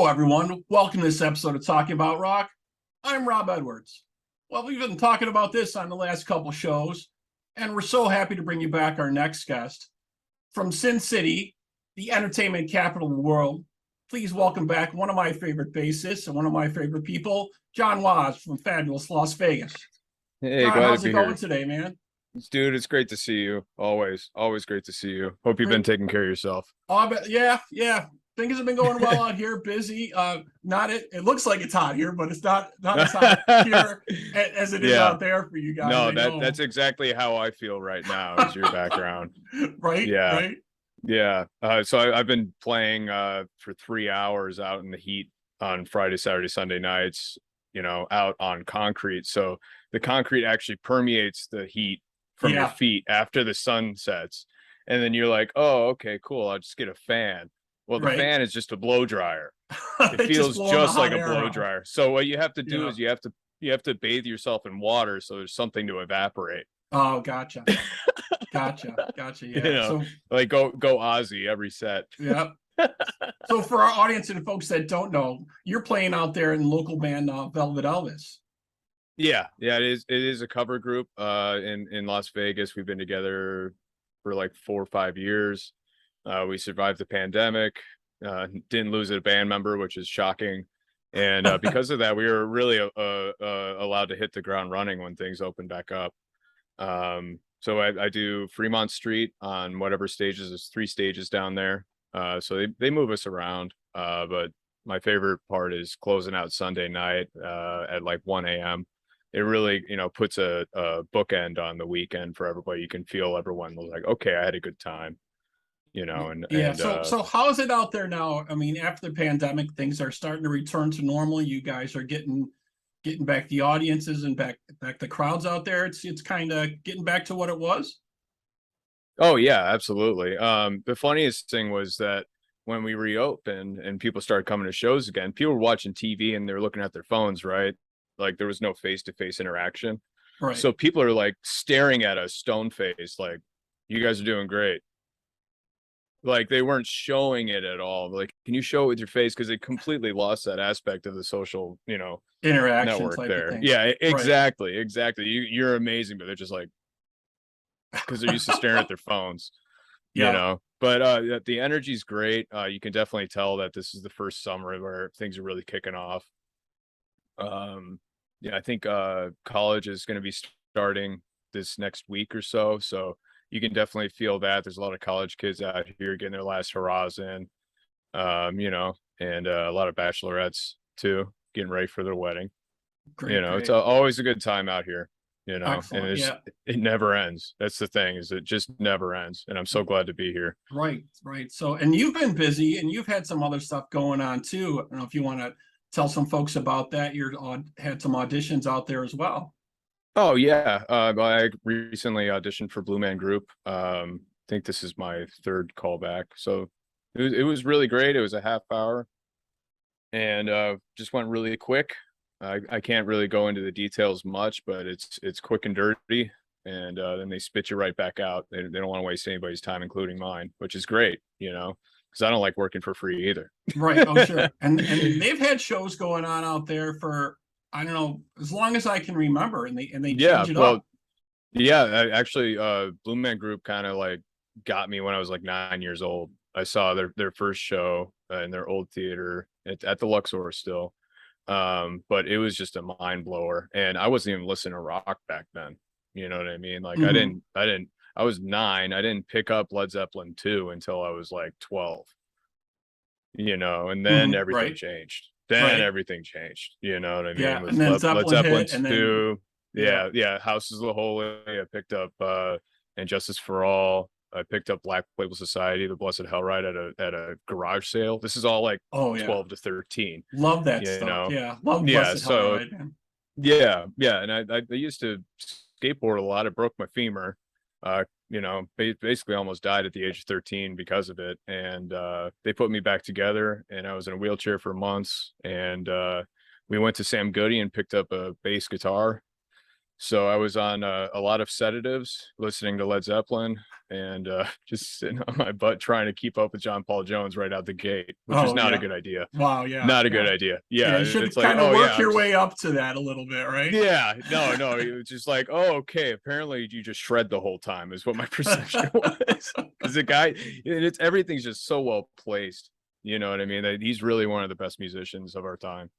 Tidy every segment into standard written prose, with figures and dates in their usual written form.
Hello, everyone. Welcome to this episode of Talking About Rock. I'm Rob Edwards. Well, we've been talking about this on the last couple shows, and we're so happy to bring you back our next guest. From Sin City, the entertainment capital of the world, please welcome back one of my favorite bassists and one of my favorite people, Jon Woz from fabulous Las Vegas. Hey, Jon, glad how's to it be going here. today, man? Dude, it's great to see you. Always great to see you. Hope you've been Great. taking care of yourself. Oh, but yeah. Things have been going well out here. Busy. It looks like it's hot here, but it's not as hot here as it is Yeah. out there for you guys. No, I know. that's exactly how I feel right now is your background. Right, Yeah. right. Yeah. I've been playing for 3 hours out in the heat on Friday, Saturday, Sunday nights, out on concrete. So the concrete actually permeates the heat from your Yeah. feet after the sun sets. And then you're like, oh, okay, cool. I'll just get a fan. Well, the Right. fan is just a blow dryer. It It's just feels blowing the just like hot a air blow out. dryer. So what you have to do Yeah. is you have to bathe yourself in water so there's something to evaporate. Oh, gotcha. You Yeah. know, So, like go Ozzy every set. yeah. So for our audience and folks that don't know, you're playing out there in local band Velvet Elvis. Yeah, it is a cover group in Las Vegas. We've been together for like 4 or 5 years. We survived the pandemic, didn't lose a band member, which is shocking. And because of that, we were really allowed to hit the ground running when things opened back up. So I do Fremont Street on whatever stages. There's 3 stages down there. So they move us around. But my favorite part is closing out Sunday night at like 1 a.m. It really, puts a bookend on the weekend for everybody. You can feel everyone was like, okay, I had a good time. Yeah. And So how is it out there now? I mean, after the pandemic, things are starting to return to normal. You guys are getting back the audiences and back the crowds out there. It's kind of getting back to what it was. oh yeah, absolutely. The funniest thing was that when we reopened and people started coming to shows again, people were watching TV and they were looking at their phones, right? Like there was no face-to-face interaction. Right. So people are like staring at us stone faced, like, you guys are doing great. Like they weren't showing it at all. Like, can you show it with your face? Because they completely lost that aspect of the social, Interaction network type of there. thing. Yeah, Right. exactly. You're amazing, but they're just like, because they're used to staring at their phones, Yeah. But the energy's great. You can definitely tell that this is the first summer where things are really kicking off. Yeah, I think college is going to be starting this next week or so. So you can definitely feel that there's a lot of college kids out here getting their last hurrahs in, and a lot of bachelorettes too, getting ready for their wedding. It's Great. always a good time out here, and Excellent. Yeah. it never ends. That's the thing, is it just never ends. And I'm so glad to be here. Right. So, and you've been busy and you've had some other stuff going on too. I don't know if you want to tell some folks about that. Had some auditions out there as well. Oh yeah. I recently auditioned for Blue Man Group. I think this is my third callback. So it was really great. It was a half hour and just went really quick. I can't really go into the details much, but it's quick and dirty. And then they spit you right back out. They don't want to waste anybody's time, including mine, which is great, because I don't like working for free either. Right. Oh, sure. And they've had shows going on out there for, I don't know, as long as I can remember, and they Yeah, change it well, up. yeah, actually, Blue Man Group kind of like got me when I was like 9 years old. I saw their first show in their old theater at the Luxor still. But it was just a mind blower, and I wasn't even listening to rock back then. You know what I mean? Like Mhm. I was 9. I didn't pick up Led Zeppelin 2 until I was like 12, and then everything Right. changed. Right. You know what I mean? Yeah. With And then Led Zeppelin Zeppelin hit, and then 2. yeah. Yeah. Houses of the Holy. I picked up And Justice for All. I picked up Black Label Society, The Blessed Hellride at a garage sale. This is all like Oh yeah. 12 to 13. Love that You stuff. know? Yeah. Love Yeah. Blessed So Hellride, man. yeah. And I used to skateboard a lot. I broke my femur. Basically almost died at the age of 13 because of it. And they put me back together, and I was in a wheelchair for months. And we went to Sam Goody and picked up a bass guitar. So I was on a lot of sedatives, listening to Led Zeppelin, and just sitting on my butt trying to keep up with John Paul Jones right out the gate, which was Oh not a yeah. good idea. Wow. Yeah. Not a good Yeah. idea. Yeah. Yeah, You should it's like, kind of oh yeah, work I'm your way just up to that a little bit, right? yeah, no, it was just like, oh, okay, apparently you just shred the whole time is what my perception was. Because the guy, it's everything's just so well placed. You know what I mean? That he's really one of the best musicians of our time.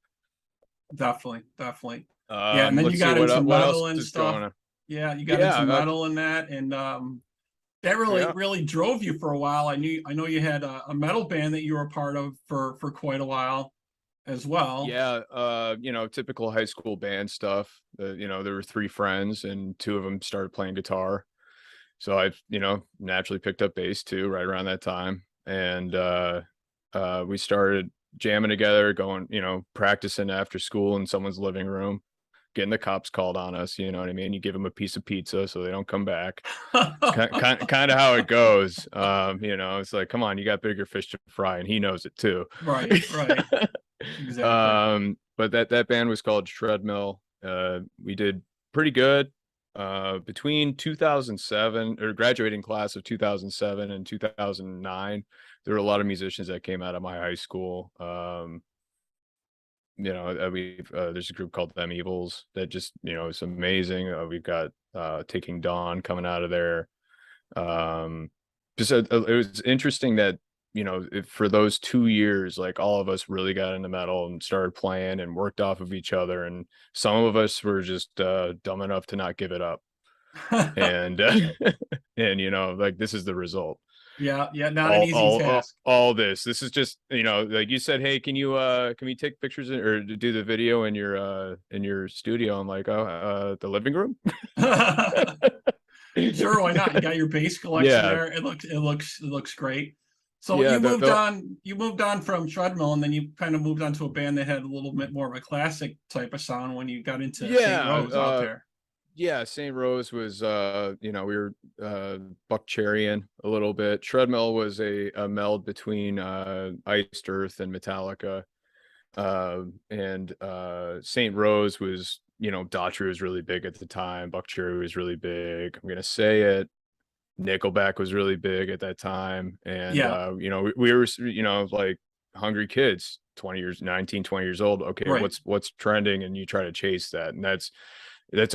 Definitely. Definitely. Yeah. And then you Let's see got into what else metal and is stuff. going on. Yeah. You got Yeah, into metal and that. And that yeah, really drove you for a while. I know you had a metal band that you were a part of for quite a while as well. yeah. Typical high school band stuff. There were three friends, and two of them started playing guitar. So I, naturally picked up bass too, right around that time, and we started jamming together, going, practicing after school in someone's living room, getting the cops called on us. You know what I mean? You give them a piece of pizza so they don't come back. It's kind of how it goes. It's like, come on, you got bigger fish to fry, and he knows it too. Right, right. Exactly. But that band was called Treadmill. We did pretty good. Between 2007 or graduating class of 2007 and 2009, there were a lot of musicians that came out of my high school. There's a group called Them Evils that just, it's amazing. We've got Taking Dawn coming out of there. It was interesting that, for those 2 years, like all of us really got into metal and started playing and worked off of each other. And some of us were just dumb enough to not give it up. And, like this is the result. Yeah, yeah, not an easy task. All this is just, like you said, hey, can we take pictures or do the video in your studio? I'm like, oh, the living room. Sure, why not? You got your bass collection Yeah, there. It looks great. So yeah. you moved on from Treadmill, and then you kind of moved on to a band that had a little bit more of a classic type of sound when you got into St. Yeah, Rose out there. yeah. St. Rose was, we were Buck Cherryin' a little bit. Treadmill was a meld between Iced Earth and Metallica. And St. Rose was, Daughtry was really big at the time. Buck Cherry was really big. I'm gonna say it. Nickelback was really big at that time. And Yeah, we were, like hungry kids, 20 years old. Okay, right, what's trending, and you try to chase that, and that's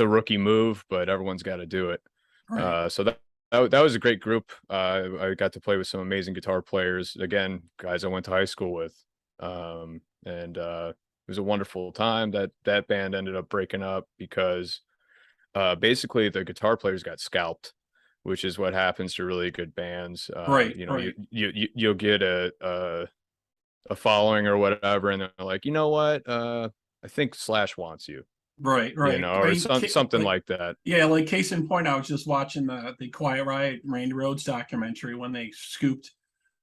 a rookie move, but everyone's got to do it. right. So that was a great group. I got to play with some amazing guitar players. Again, guys I went to high school with. And it was a wonderful time. That band ended up breaking up because basically the guitar players got scalped, which is what happens to really good bands. Right, right, You'll get a following or whatever, and they're like, you know what? I think Slash wants you, right, right. I or mean, something like that. yeah, like case in point, I was just watching the Quiet Riot Randy Rhoads documentary when they scooped,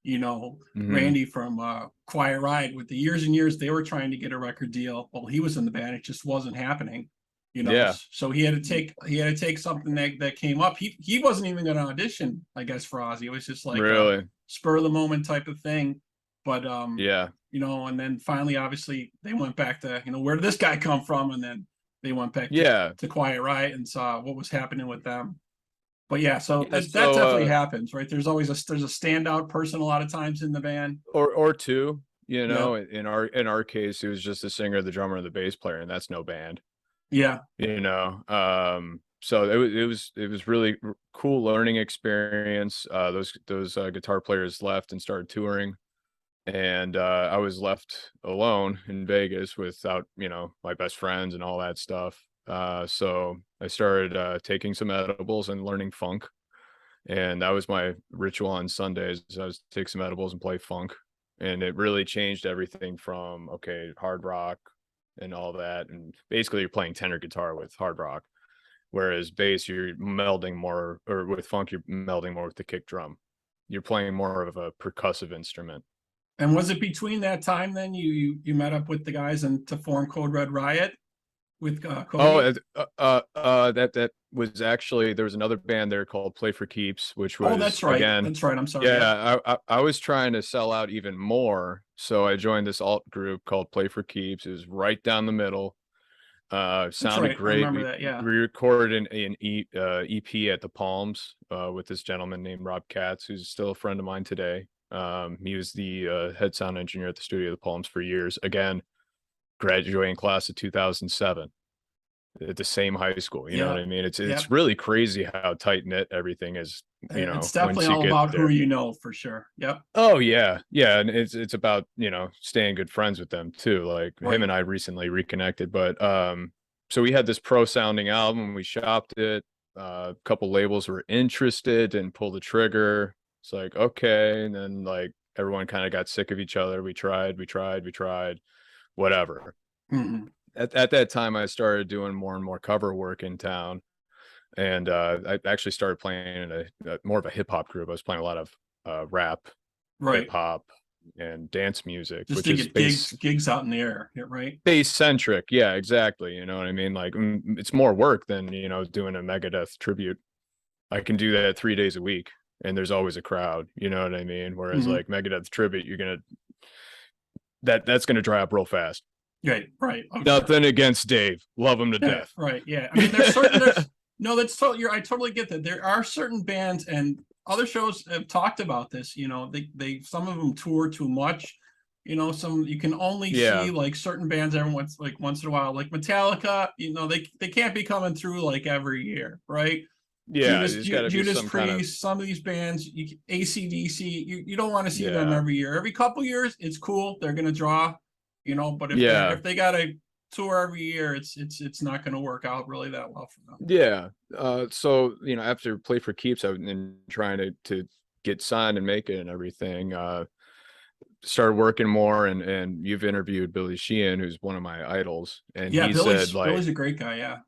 Hmm. Randy from Quiet Riot with the years and years they were trying to get a record deal. Well, he was in the band, it just wasn't happening. Yeah, So he had to take something that came up. He wasn't even going to audition, I guess, for Ozzy. It was just like a really. spur of the moment type of thing. But Yeah, and then finally, obviously, they went back to, where did this guy come from? And then they went back yeah, to Quiet Riot and saw what was happening with them. But yeah, so yeah. that definitely happens, right? There's always there's a standout person a lot of times in the band. Or two. Yep. In our case, it was just the singer, the drummer, and the bass player, and that's no band. Yeah. So it was really cool learning experience. Those guitar players left and started touring, and I was left alone in Vegas without my best friends and all that stuff. So I started taking some edibles and learning funk, and that was my ritual on Sundays. I was take some edibles and play funk, and it really changed everything from hard rock and all that, and basically you're playing tenor guitar with hard rock, whereas bass you're melding more, or with funk you're melding more with the kick drum. You're playing more of a percussive instrument. And was it between that time then you met up with the guys and to form Code Red Riot with Oh, Cody? that was actually, there was another band there called Play for Keeps, which Oh, was that's right. again, That's right. I'm sorry. Yep. yeah, I was trying to sell out even more, so I joined this alt group called Play for Keeps. It was right down the middle. That's Sounded right. I great. remember We that. Yeah. we recorded EP at the Palms with this gentleman named Rob Katz, who's still a friend of mine today. He was the head sound engineer at the studio of the Palms for years. Again, graduating class of 2007 at the same high school. You know what Yeah. I mean? Yep. It's really crazy how tight knit everything is. You It's know, definitely once you all get about who there. you know for sure. Yep. Oh yeah, yeah, and it's about, you know, staying good friends with them too. Like him Right. and I recently reconnected, but so we had this pro sounding album, we shopped it. A couple labels were interested and pulled the trigger. It's like okay, and then like everyone kind of got sick of each other. We tried, whatever. Hmm. At that time, I started doing more and more cover work in town, and I actually started playing in a more of a hip hop group. I was playing a lot of rap, hip Right. hop, and dance music, Just which to is get gigs out in the air. Yeah. Right. bass centric. Yeah, exactly. You know what I mean? Like it's more work than, you know, doing a Megadeth tribute. I can do that 3 days a week, and there's always a crowd. You know what I mean? Whereas Hmm. like Megadeth tribute, that's gonna dry up real fast. Right. Right. Okay. Nothing against Dave, love him to Yeah. death. Right. Yeah. I mean, there's no, that's totally, I totally get that. There are certain bands and other shows have talked about this, some of them tour too much. Some you can only see Yeah, like certain bands every once in a while, like Metallica, they can't be coming through like every year, right? yeah. There's got to be Judas some kind of Priest, some of these bands, AC/DC, you don't want to see them yeah, every year. Every couple years, it's cool. They're gonna draw, but yeah. if they got a tour every year, it's not gonna work out really that well for them. Yeah. So, you know, after Play for Keeps, I've been trying to get signed and make it and everything. Started working more, and you've interviewed Billy Sheehan, who's one of my idols, and Yeah, he said like, Billy's a great guy. Yeah.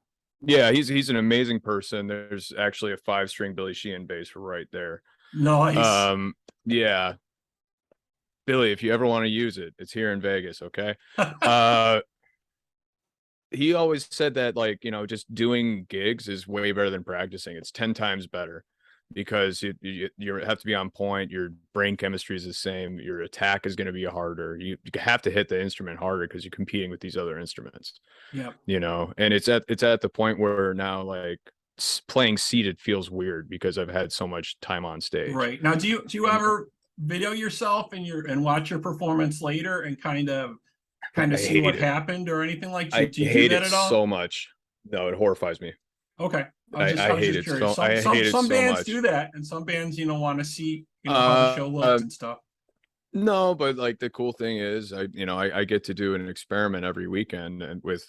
yeah, he's an amazing person. There's actually a 5-string Billy Sheehan bass right there. Nice. Um, yeah, Billy, if you ever want to use it, it's here in Vegas, okay? Uh he always said that, like, you know, just doing gigs is way better than practicing. It's 10 times better because you have to be on point. Your brain chemistry is the same. Your attack is going to be harder. You have to hit the instrument harder because you're competing with these other instruments, Yeah. you know. And it's at the point where now like playing seated feels weird because I've had so much time on stage. Right. Now, do you And ever video yourself and watch your performance later and kind of I see what hate it. happened or anything like? I Do you do hate that it at all? so much. No, it horrifies me. Okay. I I was hate just it curious. so I hate it Some so bands do much. that, and some bands want to see how the show Uh, looks and stuff. no, but like the cool thing is I get to do an experiment every weekend and with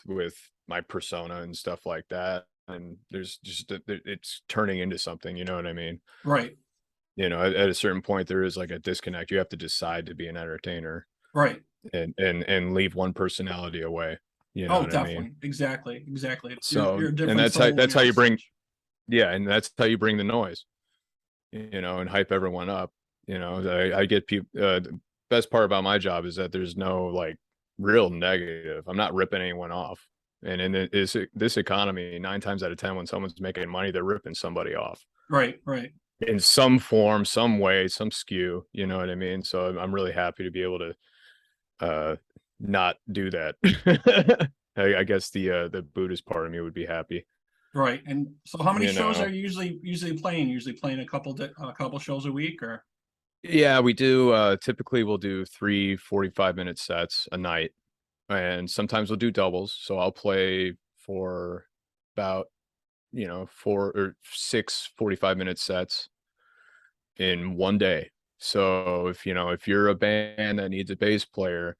my persona and stuff like that. And there's just it's turning into something, you know what I mean? Right. You know, at a certain point there is like a disconnect. You have to decide to be an entertainer Right. and leave one personality away. You know Oh, what I mean? definitely. Exactly. So You're a and different soul when that's you're how on you bring stage. yeah, and that's how you bring the noise, you know, and hype everyone up. You know, I get people. The best part about my job is that there's no like real negative. I'm not ripping anyone off. And in this economy, 9 times out of 10, when someone's making money, they're ripping somebody off Right. Right. in some form, some way, some skew. You know what I mean? So I'm really happy to be able to uh, not do that. I guess the Buddhist part of me would be happy. Right. And so, how many You shows are know, you usually playing? Usually playing a couple shows a week, or? yeah, we do. Typically, we'll do 3 45-minute sets a night, and sometimes we'll do doubles. So I'll play for about, you know, 4 or 6 45-minute sets in one day. So if, you know, if you're a band that needs a bass player,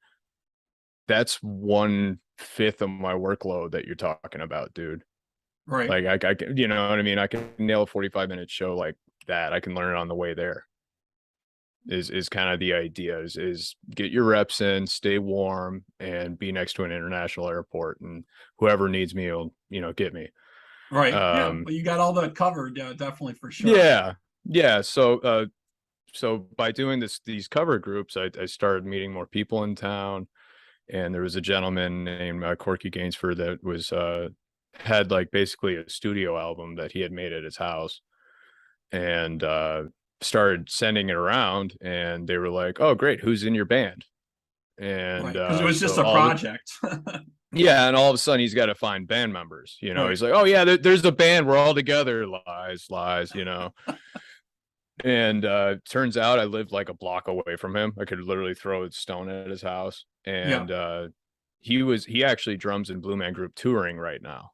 that's 1/5 of my workload that you're talking about, dude. Right. Like I can, you know what I mean? I can nail a 45-minute show like that. I can learn it on the way there. Is kind of the idea is get your reps in, stay warm, and be next to an international airport, and whoever needs me will, you know, get me. Right. Yeah. Um, Well, you got all that covered. Yeah, definitely for sure. yeah, yeah. So by doing these cover groups, I started meeting more people in town, and there was a gentleman named Corky Gainsford that was had like basically a studio album that he had made at his house, and started sending it around, and they were like, "Oh, great, who's in your band?" And Right. Because it was just so a all the project. Yeah, and all of a sudden he's got to find band members. You know, Right. he's like, oh yeah, there's a band, we're all together. Lies, lies. You know, and turns out I lived like a block away from him. I could literally throw a stone at his house, Yeah. and he actually drums in Blue Man Group touring right now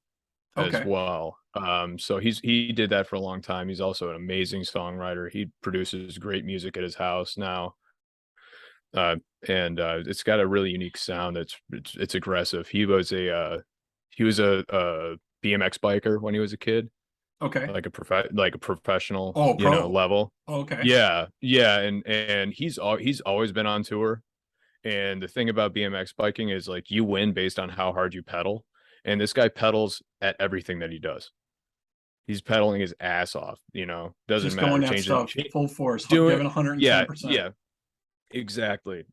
as Okay. well. So he did that for a long time. He's also an amazing songwriter. He produces great music at his house now. And it's got a really unique sound. It's aggressive. He was a BMX biker when he was a kid, Okay. like a professional, Oh, pro. level. Okay. Yeah, and he's always been on tour. And the thing about BMX biking is like you win based on how hard you pedal. And this guy pedals at everything that he does. He's pedaling his ass off, doesn't Just going matter, that changing, stuff full force, doing, giving yeah, 110%. yeah, exactly.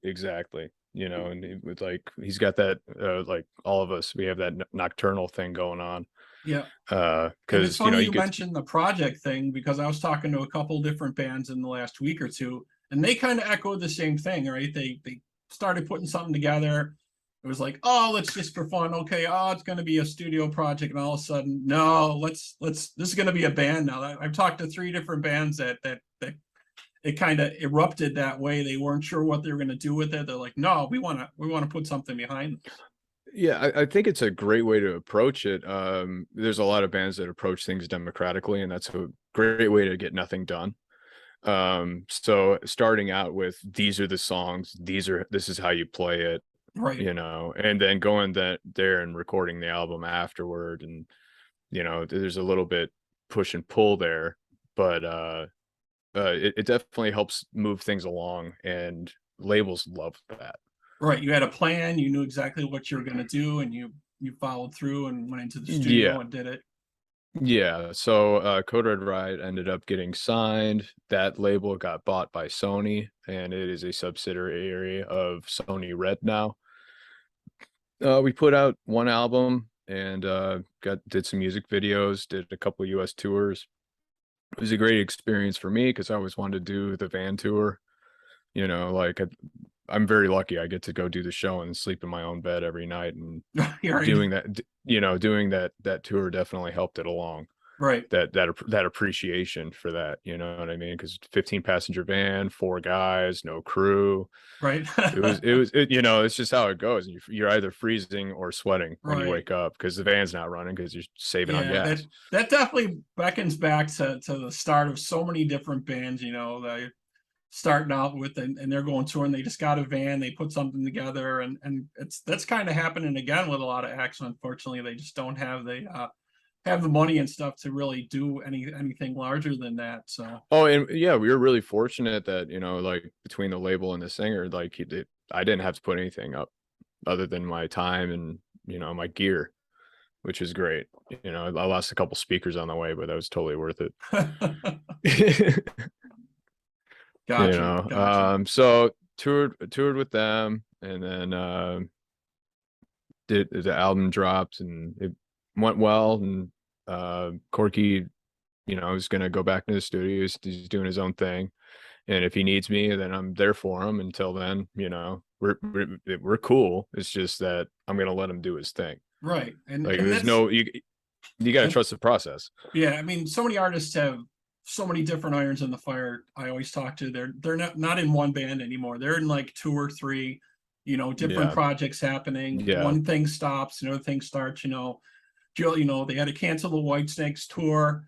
And with like, he's got that, like all of us, we have that nocturnal thing going on. Yeah. And it's Cause funny you you get, mentioned the project thing because I was talking to a couple different bands in the last week or two, and they kind of echoed the same thing, right? They started putting something together. It was like, oh, let's just for fun. Okay, oh, it's going to be a studio project, and all of a sudden, no, let's this is going to be a band now. I've talked to 3 different bands that it kind of erupted that way. They weren't sure what they were going to do with it. They're like, no, we want to put something behind this. yeah, I think it's a great way to approach it. There's a lot of bands that approach things democratically, and that's a great way to get nothing done. So starting out with, these are the songs, this is how you play it, Right. and then going there and recording the album afterward. And there's a little bit push and pull there, but it definitely helps move things along, and labels love that. Right. You had a plan, you knew exactly what you were going to do, and you followed through and went into the studio Yeah, and did it. yeah. So Code Red Ride ended up getting signed. That label got bought by Sony, and it is a subsidiary of Sony Red now. We put out one album, and did some music videos, did a couple US tours. It was a great experience for me because I always wanted to do the van tour. Like I'm very lucky. I get to go do the show and sleep in my own bed every night, and Right. doing that tour definitely helped it along. Right. That appreciation for that, you know what I mean? Because 15 passenger van, 4 guys, no crew. Right. It's just how it goes. You're either freezing or sweating when you Right. wake up because the van's not running because you're saving on Yeah, that gas. that definitely beckons back to the start of so many different bands, that starting out with, and they're going tour and they just got a van, they put something together, and that's kind of happening again with a lot of acts. Unfortunately, they just don't have the money and stuff to really do anything larger than that. So Oh, and yeah, we were really fortunate that, like between the label and the singer, like I didn't have to put anything up other than my time and, my gear, which is great. I lost a couple speakers on the way, but that was totally worth it. gotcha. So toured with them, and then did the album dropped, and it went well. And Corky, is gonna go back to the studio. He's doing his own thing, and if he needs me, then I'm there for him. Until then, we're cool. It's just that I'm gonna let him do his thing. Right. and Like and there's that's no you got to and trust the process. yeah, I mean, so many artists have so many different irons in the fire. I always talk to, they're not in one band anymore. They're in like 2 or 3, different Yeah, projects happening. yeah. One thing stops, another thing starts. Jill, they had to cancel the White Snakes tour,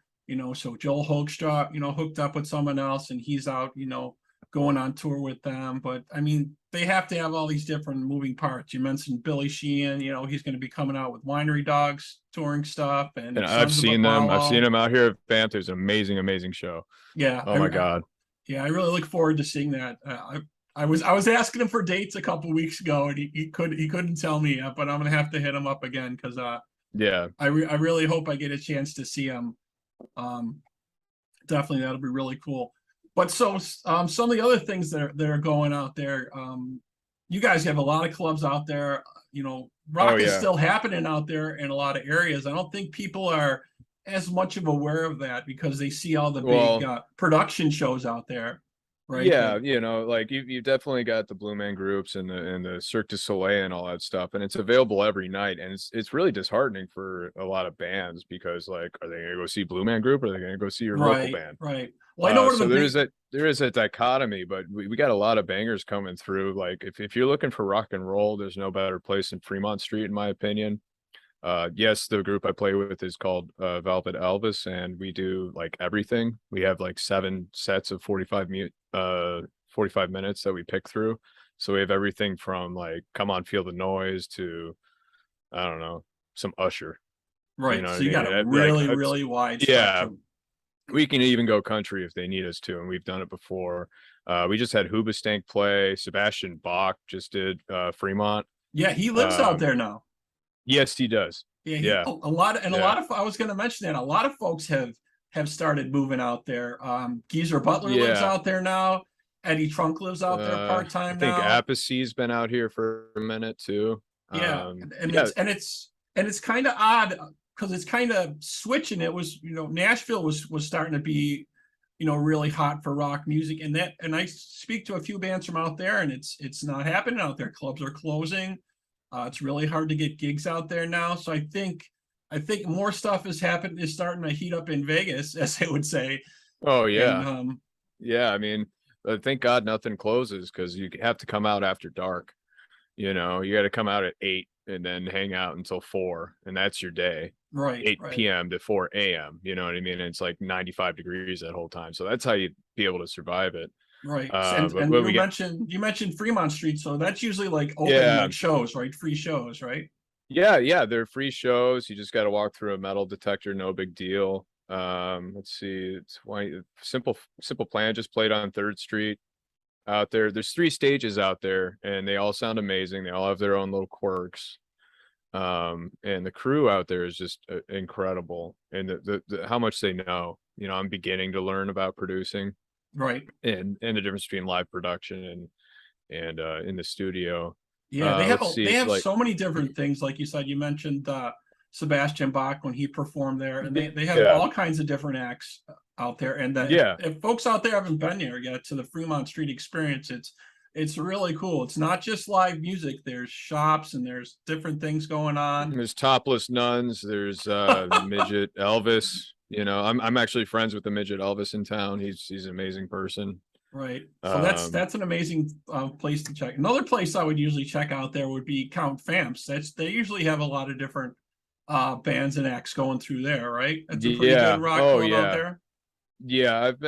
so Joel Hoekstra, hooked up with someone else, and he's out, going on tour with them. But I mean, they have to have all these different moving parts. You mentioned Billy Sheehan, he's going to be coming out with Winery Dogs touring stuff and And I've Sons of seen them. I've seen Apollo. them out here at Banff. There's an amazing, amazing show. Yeah, Oh my God. yeah, I really look forward to seeing that. I was asking him for dates a couple weeks ago, and he couldn't tell me yet, but I'm gonna have to hit him up again because Yeah. I really hope I get a chance to see him. Um, Definitely that'll be really cool. But so some of the other things that are going out there, you guys have a lot of clubs out there. Oh Rock is yeah. still happening out there in a lot of areas. I don't think people are as much of aware of that because they see all the big Well, production shows out there. right? Yeah, like you definitely got the Blue Man groups and the Cirque du Soleil and all that stuff, and it's available every night, and it's really disheartening for a lot of bands because like, are they gonna go see Blue Man group or are they gonna go see your local Right, band? right. Well, I know one of So the big, there is a dichotomy, but we got a lot of bangers coming through. Like if you're looking for rock and roll, there's no better place than Fremont Street, in my opinion. Yes, the group I play with is called Velvet Elvis, and we do like everything. We have like 7 sets of 45 minutes that we pick through. So we have everything from like Come On Feel the Noise to, I don't know, some Usher. You right. know what So I you mean? got a Like really, really wide yeah, spectrum. we can even go country if they need us to, and we've done it before. We just had Hoobastank play. Sebastian Bach just did Fremont. Yeah, he lives out Um, there now. yes, he does. Yeah, Yeah, a lot of, and a yeah, lot of, I was going to mention that a lot of folks have started moving out there. Geezer Butler lives yeah. out there now. Eddie Trunk lives out there part I time think now. Appleseed's been out here for a minute too. Yeah, and Yeah, it's kind of odd because it's kind of switching. It was, Nashville was starting to be, really hot for rock music, and I speak to a few bands from out there, and it's not happening out there. Clubs are closing. It's really hard to get gigs out there now. So I think more stuff is starting to heat up in Vegas, as they would say. oh And yeah, yeah. I mean, thank God nothing closes because you have to come out after dark. You got to come out at 8 and then hang out until 4, and that's your day. right, 8 right, p.m. to 4 a.m. You know what I mean? And it's like 95 degrees that whole time. So that's how you'd be able to survive it. right. And But and what you we get, mentioned you mentioned Fremont Street, so that's usually like open yeah, like shows, right? Free shows, right? yeah, they're free shows. You just got to walk through a metal detector, no big deal. Let's see, it's why simple plan. Just played on 3rd Street out there. There's 3 stages out there, and they all sound amazing. They all have their own little quirks. And the crew out there is just incredible, and the how much they know. I'm beginning to learn about producing Right. and the difference between live production and in the studio. Yeah, they have Let's they see, have like so many different things. Like you said, you mentioned Sebastian Bach when he performed there, and they have yeah, all kinds of different acts out there. And yeah. if folks out there haven't been there yet to the Fremont Street experience, it's really cool. It's not just live music. There's shops and there's different things going on. There's topless nuns. There's midget Elvis. I'm actually friends with the midget Elvis in town. He's an amazing person. Right. So Um, that's an amazing place to check. Another place I would usually check out there would be Count Famps. They usually have a lot of different bands and acts going through there, right? That's a pretty good yeah. rock Oh club out yeah. there. Yeah, I've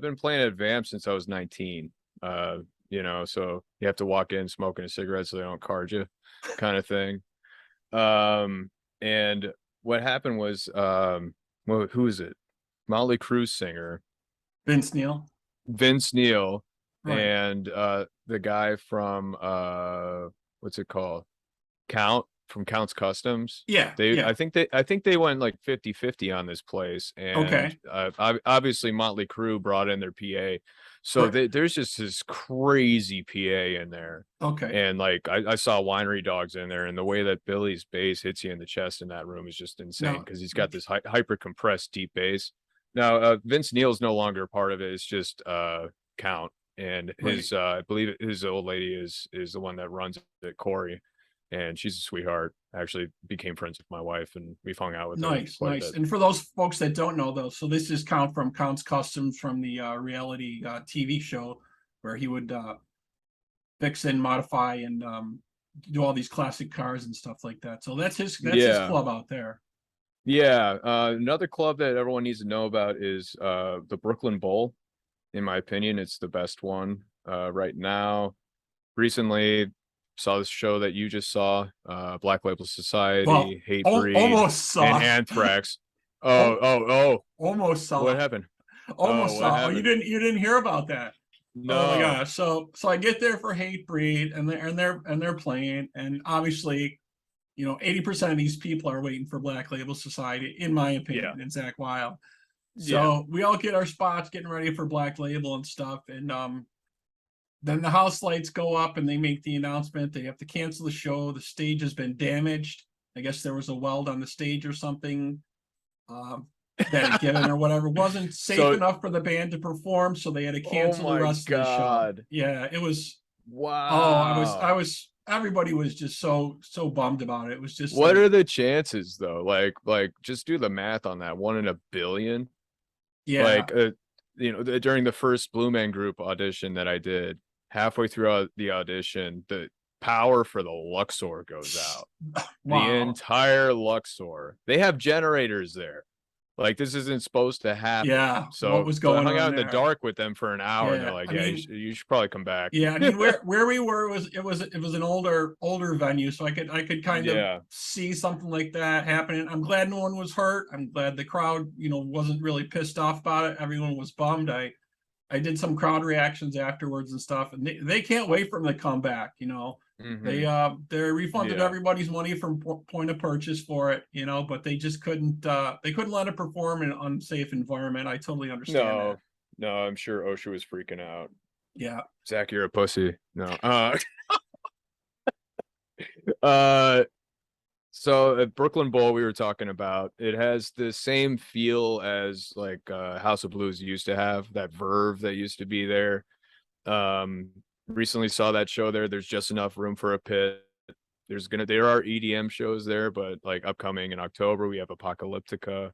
been playing at Vamp since I was 19. So you have to walk in smoking a cigarette so they don't card you, kind of thing. And what happened was, well, who is it? Motley Crue singer Vince Neil. Vince Neil Right. and the guy from what's it called? Count from Count's Customs. Yeah, They yeah. I think they went like 50-50 on this place, and Okay. obviously Motley Crue brought in their PA. So Right. there's just this crazy PA in there. Okay. And like I saw Winery Dogs in there, and the way that Billy's bass hits you in the chest in that room is just insane Now, because he's got this hyper compressed deep bass. Now Vince Neil's no longer a part of it. It's just Count, and right. his I believe his old lady is the one that runs it, Corey, and she's a sweetheart. Actually became friends with my wife, and we've hung out with her Nice, quite a nice. bit. And for those folks that don't know though, so this is Count from Count's Customs from the reality TV show where he would fix and modify and do all these classic cars and stuff like that. So that's his Yeah. club out there. Yeah. Another club that everyone needs to know about is the Brooklyn Bowl. In my opinion, it's the best one right now. Recently saw this show that you just saw, Black Label Well, Society, Hatebreed, almost and saw, Anthrax. oh, Oh, almost what saw, happened? almost What saw. Oh, happened? you didn't hear about that. Oh my No. gosh. So I get there for Hatebreed and they're playing, and obviously, 80% of these people are waiting for Black Label Society, in my Yeah. opinion, and Zach Wild. Yeah. So we all get our spots, getting ready for Black Label and stuff, and then the house lights go up and they make the announcement they have to cancel the show. The stage has been damaged. I guess there was a weld on the stage or something. that had given or whatever wasn't safe So, enough for the band to perform, so they had to oh cancel the my rest of the show. God. Yeah, it was. Oh, I Wow. was. Everybody was just so bummed about it. It was just What like, are the chances though? Like just do the math on that. 1 in 1 billion. yeah, Like, during the first Blue Man Group audition that I did, halfway through the audition, the power for the Luxor goes out. The wow, entire Luxor. They have generators there. Like, this isn't supposed to happen. yeah. What So, was I going hung on out in the there? dark with them for an hour, and they're Yeah, like, I "Yeah, mean, you should probably come back." yeah, I mean, where we were was an older venue, so I could kind of Yeah. see something like that happening. I'm glad no one was hurt. I'm glad the crowd, wasn't really pissed off about it. Everyone was bummed. I did some crowd reactions afterwards and stuff, and they can't wait for them to come back. Hmm. They refunded Yeah. everybody's money from point of purchase for it, but they just couldn't let it perform in an unsafe environment. I totally understand that. No, no, I'm sure OSHA was freaking out. Yeah. Zach, you're a pussy. No. Uh, so at Brooklyn Bowl we were talking about, it has the same feel as like House of Blues used to have, that verve that used to be there. Um, Recently saw that show there. There's just enough room for a pit. There are EDM shows there, but like upcoming in October we have Apocalyptica.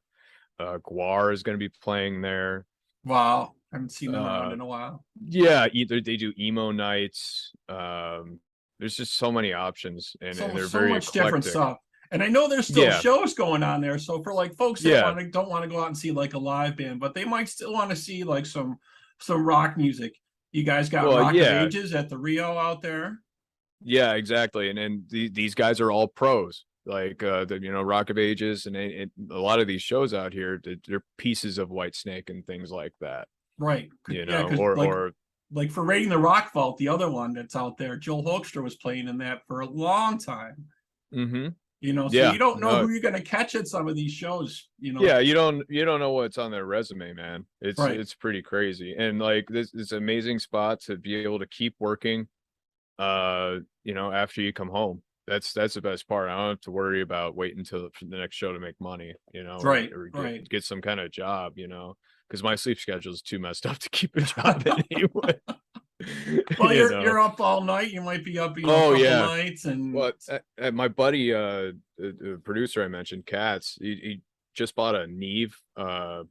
Guar is gonna be playing there. Wow. I haven't seen them around Uh, in a while. yeah, either they do emo nights. There's just so many options, and they're So very much different eclectic. stuff. And I know there's still Yeah, shows going on there. So for like folks that yeah. don't want to go out and see like a live band, but they might still want to see like some rock music. You guys got Well, Rock of yeah, Ages at the Rio out there. yeah, exactly. And these guys are all pros. Like Rock of Ages, and a lot of these shows out here, they're pieces of White Snake and things like that. Right. Yeah, because Or like for Raiding the Rock Vault, the other one that's out there, Joel Hoekstra was playing in that for a long time. mm-hmm. So Yeah, you don't know no, who you're gonna catch at some of these shows. yeah, you don't know what's on their resume, man. It's Right. it's pretty crazy. And like this amazing spot to be able to keep working after you come home. That's the best part. I don't have to worry about waiting until the next show to make money, Right. or Right. get some kind of job, because my sleep schedule is too messed up to keep a job anyway. Well, you know. you're up all night. You might be up, a Oh couple yeah. nights, and Well, my buddy, the producer I mentioned, Katz, he just bought a Neve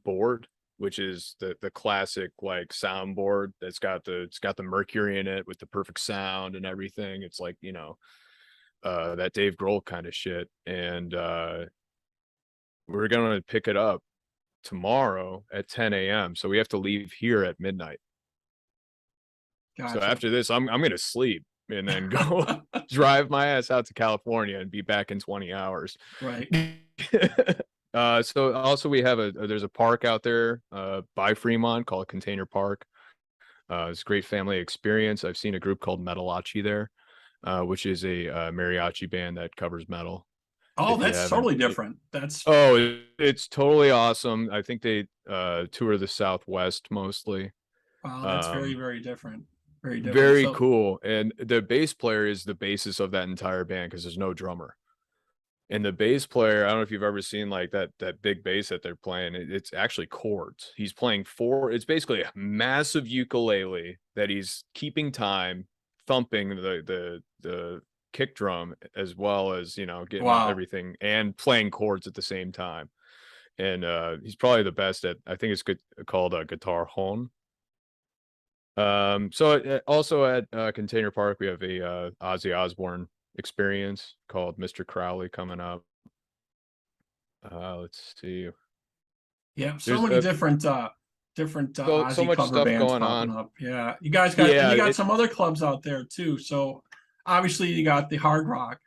board, which is the classic like soundboard that's got the Mercury in it with the perfect sound and everything. It's like, that Dave Grohl kind of shit. And we're gonna pick it up tomorrow at 10 a.m. So we have to leave here at midnight. So gotcha. after this, I'm gonna sleep and then go drive my ass out to California and be back in 20 hours. Right. So also we have there's a park out there by Fremont called Container Park. It's a great family experience. I've seen a group called Metalachi there, which is a mariachi band that covers metal. Oh, If you that's haven't, totally different. That's it's totally awesome. I think they tour the Southwest mostly. wow. That's very, Um, very different. Very different. Very So, cool. And the bass player is the basis of that entire band because there's no drummer. And the bass player, I don't know if you've ever seen like that big bass that they're playing. It's actually chords. He's playing it's basically a massive ukulele that he's keeping time, thumping the kick drum as well as, getting wow. everything and playing chords at the same time. And he's probably the best at, I think it's called a guitar hone. So also at Container Park, we have a Ozzy Osbourne experience called Mr. Crowley coming up. Let's see. Yeah. So There's many different so Ozzy much cover stuff bands going popping on. up. Yeah. You guys Yeah, you got some other clubs out there too. So obviously you got the Hard Rock.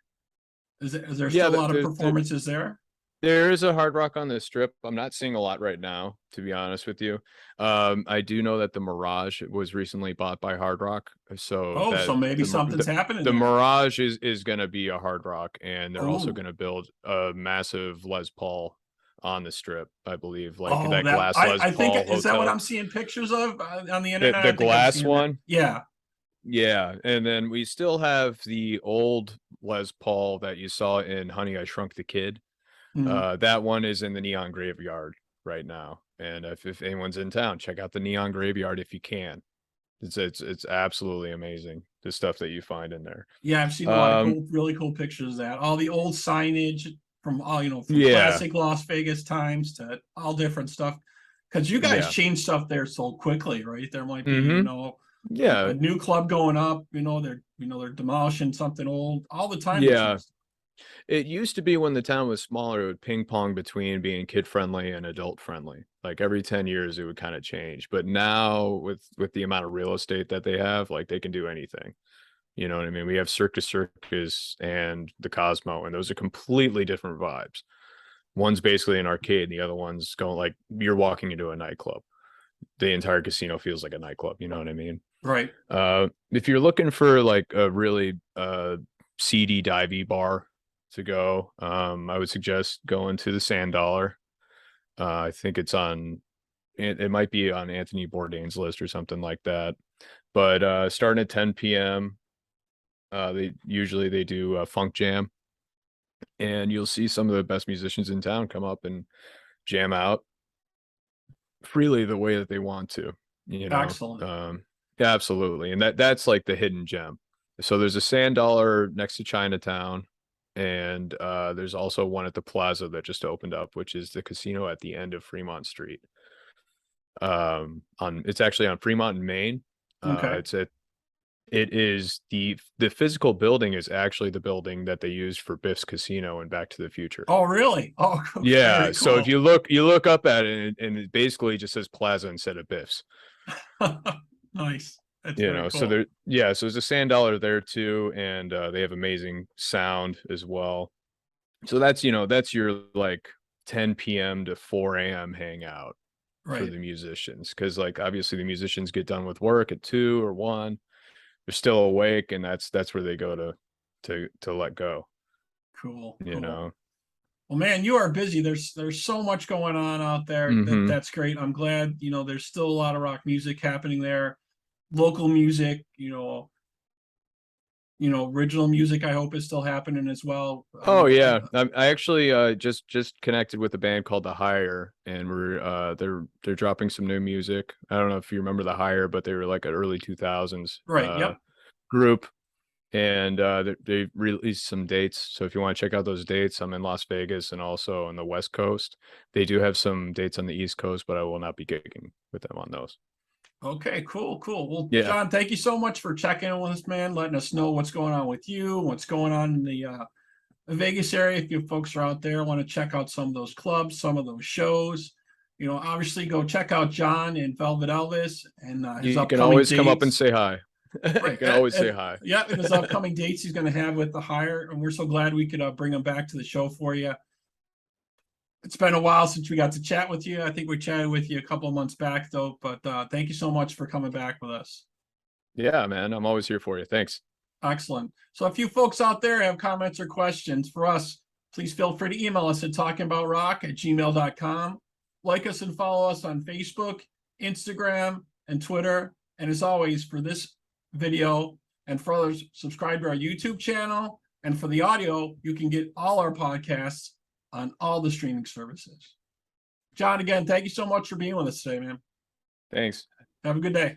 Is there yeah. still a lot of performances there? There is a Hard Rock on this strip. I'm not seeing a lot right now, to be honest with you. I do know that the Mirage was recently bought by Hard Rock, so Oh, that so maybe something's happening the there. Mirage is going to be a Hard Rock, and they're also Oh, going to build a massive Les Paul on the strip, I believe, like oh, that that glass Les I think Paul is that what hotel. I'm seeing pictures of on the internet? The I think I'm glass seeing that. one. Yeah. Yeah, and then we still have the old Les Paul that you saw in Honey, I Shrunk the Kid. Mhm. That one is in the Neon Graveyard. right now. And if anyone's in town, check out the Neon Graveyard if you can. It's absolutely amazing, the stuff that you find in there. Yeah, I've seen a lot of cool, really cool pictures of that. All the old signage from all, from Yeah, classic Las Vegas times to all different stuff. Because you guys yeah. change stuff there so quickly, right? There might be, Yeah, a new club going up. They're demolishing something old all the time. They yeah. change. It used to be when the town was smaller, it would ping pong between being kid friendly and adult friendly. Like every 10 years it would kind of change. But now with the amount of real estate that they have, like they can do anything. You know what I mean? We have Circus Circus and the Cosmo, and those are completely different vibes. One's basically an arcade, the other one's going like you're walking into a nightclub. The entire casino feels like a nightclub, you know what I mean? Right. If you're looking for like a really seedy divey bar to go, I would suggest going to the Sand Dollar. I think it might be on Anthony Bourdain's list or something like that. But starting at 10 p.m., they do Funk Jam, and you'll see some of the best musicians in town come up and jam out freely the way that they want to. Excellent. Yeah, absolutely, and that's like the hidden gem. So there's a Sand Dollar next to Chinatown, and there's also one at the Plaza that just opened up, which is the casino at the end of Fremont Street. It's actually on Fremont and Main. Okay. It is the physical building is actually the building that they used for Biff's Casino and Back to the Future. Oh, really? Oh, yeah. Cool. So if you look up at it, and it basically just says Plaza instead of Biff's. Nice. That's Cool. So there's a Sand Dollar there too, and they have amazing sound as well. So that's your like 10 p.m. to 4 a.m. hangout for the musicians, because like obviously the musicians get done with work at 2 or 1. They're still awake, and that's where they go to let go. Cool. Know. Well, man, you are busy. There's so much going on out there. That's great. I'm glad, there's still a lot of rock music happening there. Local music, original music, I hope is still happening as well. Oh yeah. I actually just connected with a band called The Hire, and they're dropping some new music. I don't know if you remember The Hire, but they were like an early 2000s group, and they released some dates. So if you want to check out those dates, I'm in Las Vegas and also on the West Coast. They do have some dates on the East Coast, but I will not be gigging with them on those. Okay, cool. Well, yeah. Jon, thank you so much for checking in with us, man, letting us know what's going on with you, what's going on in the Vegas area. If you folks are out there, want to check out some of those clubs, some of those shows, obviously go check out Jon and Velvet Elvis and his upcoming You can always dates. Come up and say hi. Right. You can always say hi. Yeah, and his upcoming dates he's going to have with The Hire, and we're so glad we could bring him back to the show for you. It's been a while since we got to chat with you. I think we chatted with you a couple of months back, though. But thank you so much for coming back with us. Yeah, man. I'm always here for you. Thanks. Excellent. So if you folks out there have comments or questions for us, please feel free to email us at talkingaboutrock@gmail.com. Like us and follow us on Facebook, Instagram, and Twitter. And as always, for this video and for others, subscribe to our YouTube channel. And for the audio, you can get all our podcasts on all the streaming services. Jon, again, thank you so much for being with us today, man. Thanks. Have a good day.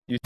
You